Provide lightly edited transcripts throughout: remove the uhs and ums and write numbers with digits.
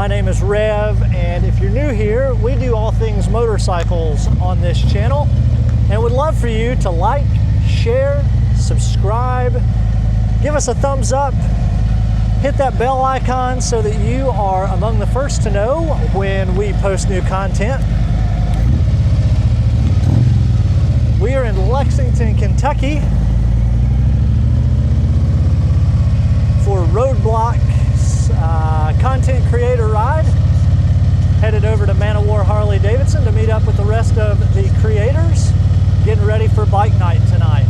My name is Rev, and if you're new here, we do all things motorcycles on this channel, and would love for you to like, share, subscribe, give us a thumbs up, hit that bell icon so that you are among the first to know when we post new content. We are in Lexington, Kentucky for Roadbloc's content creator ride. Headed over to Man O War Harley-Davidson to meet up with the rest of the creators. Getting ready for bike night tonight.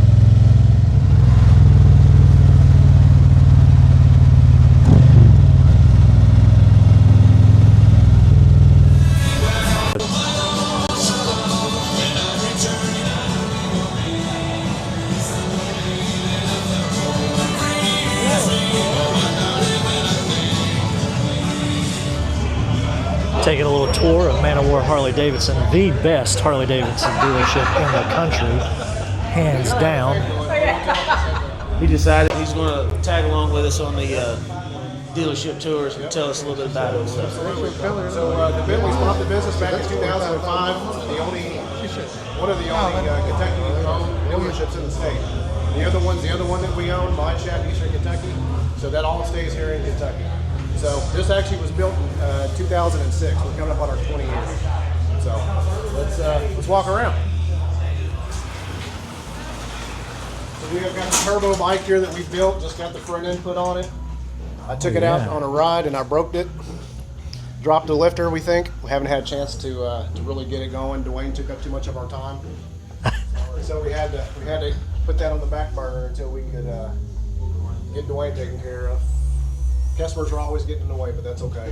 Taking a little tour of Man O War Harley-Davidson, the best Harley-Davidson dealership in the country, hands down. He decided he's going to tag along with us on the dealership tours and tell us a little bit about it. So the Bentley's bought the business back in 2005. One of the only Kentucky-owned dealerships in the state. The other one that we own, Mine Shaft, Eastern Kentucky. So that all stays here in Kentucky. So this actually was built in 2006. We're coming up on our 20 years. So let's walk around. So we have got the turbo bike here that we built. Just got the front end put on it. I took it out on a ride and I broke it. Dropped the lifter. We think we haven't had a chance to really get it going. Dwayne took up too much of our time, so we had to put that on the back burner until we could get Dwayne taken care of. Customers are always getting in the way, but that's okay.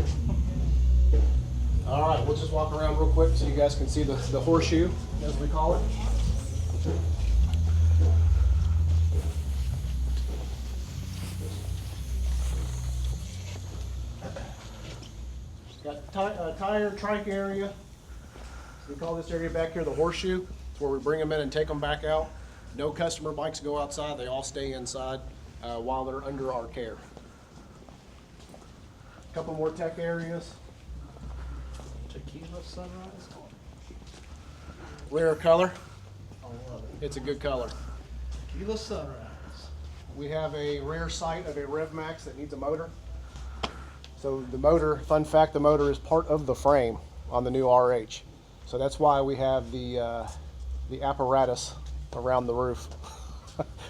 All right, we'll just walk around real quick so you guys can see the horseshoe, as we call it. Got tire trike area. We call this area back here the horseshoe. It's where we bring them in and take them back out. No customer bikes go outside. They all stay inside while they're under our care. Couple more tech areas. Tequila Sunrise. Rare color. I love it. It's a good color. Tequila Sunrise. We have a rare sight of a Rev Max that needs a motor. So the motor, fun fact, the motor is part of the frame on the new RH. So that's why we have the apparatus around the roof.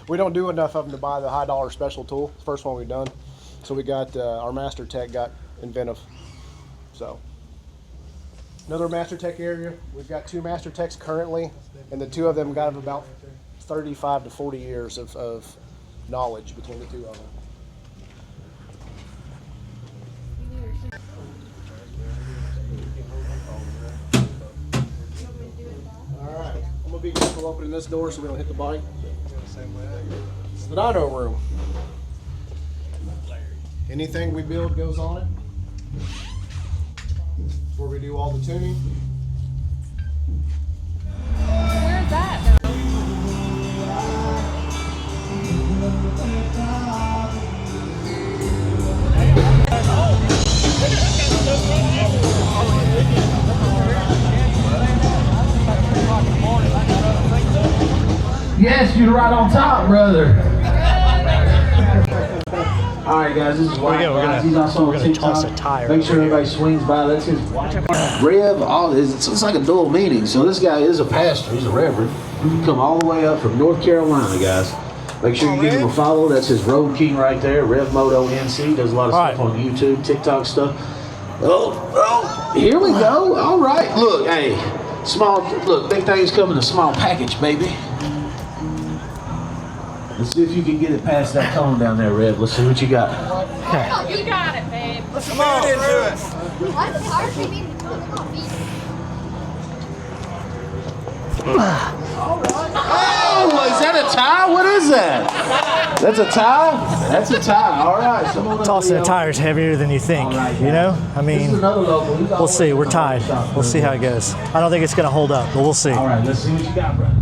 We don't do enough of them to buy the high dollar special tool. First one we've done. So we got our Master Tech got inventive. So another Master Tech area. We've got two Master Techs currently, and the two of them got about 35 to 40 years of knowledge between the two of them. All right, I'm gonna be careful opening this door so we don't hit the bike. It's the dyno room. Anything we build goes on it. It's where we do all the tuning. Where's that? Yes, you're right on top, brother. All right, guys, this is Wyatt. We're gonna toss a tire. Make sure everybody swings by. That's his Rev. All this, it's like a dual meaning. So this guy is a pastor. He's a reverend. He come all the way up from North Carolina, guys. Make sure you give him a follow. That's his Road King right there. Rev Moto NC does a lot of stuff on YouTube, TikTok stuff. Oh, here we go. All right, look, hey, look, big things come in a small package, baby. Let's see if you can get it past that cone down there, Rev. Let's see what you got. You got it, babe. Let's come on into it. Why is it hard for me to Oh, is that a tie? What is that? That's a tie? That's a tie. All right. Tossing a tire is heavier than you think, you know? I mean, we'll see. We're tied. We'll see how it goes. I don't think it's going to hold up, but we'll see. All right, let's see what you got, brother.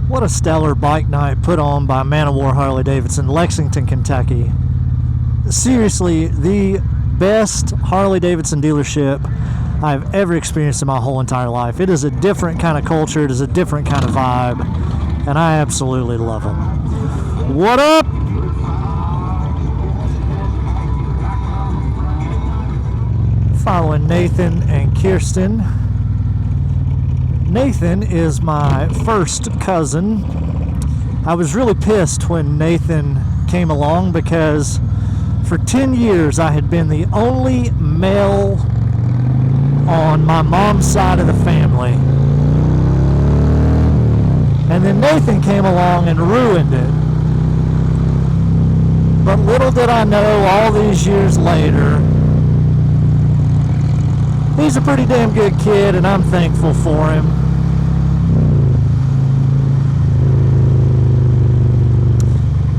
What a stellar bike night put on by Man O War Harley-Davidson, Lexington, Kentucky. Seriously, the best Harley-Davidson dealership I've ever experienced in my whole entire life. It is a different kind of culture. It is a different kind of vibe, and I absolutely love them. What up? Following Nathan and Kirsten. Nathan is my first cousin. I was really pissed when Nathan came along because for 10 years I had been the only male on my mom's side of the family. And then Nathan came along and ruined it. But little did I know, all these years later, he's a pretty damn good kid, and I'm thankful for him.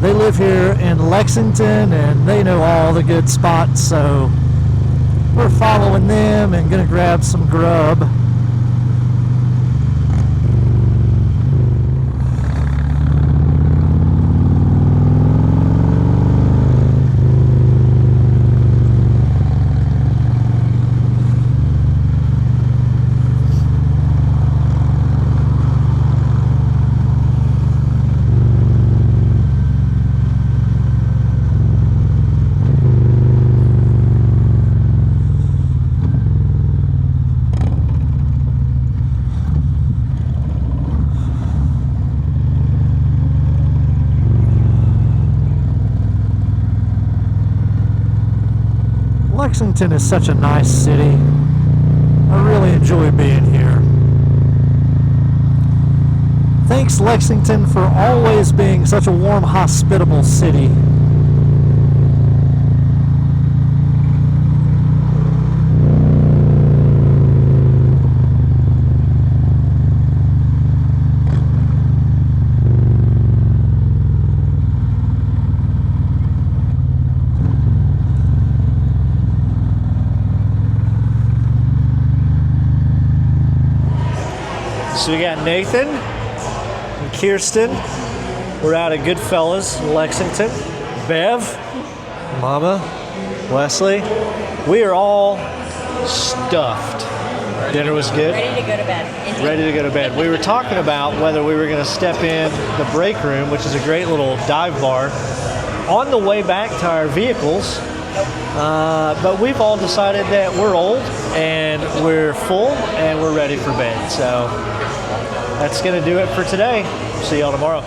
They live here in Lexington, and they know all the good spots, so we're following them and gonna grab some grub. Lexington is such a nice city. I really enjoy being here. Thanks, Lexington, for always being such a warm, hospitable city. So we got Nathan and Kirsten. We're out at Goodfellas, Lexington. Bev, Mama, Wesley. We are all stuffed. Dinner was good. Ready to go to bed. Indeed. Ready to go to bed. We were talking about whether we were going to step in the break room, which is a great little dive bar, on the way back to our vehicles. But we've all decided that we're old and we're full and we're ready for bed. So that's going to do it for today. See y'all tomorrow.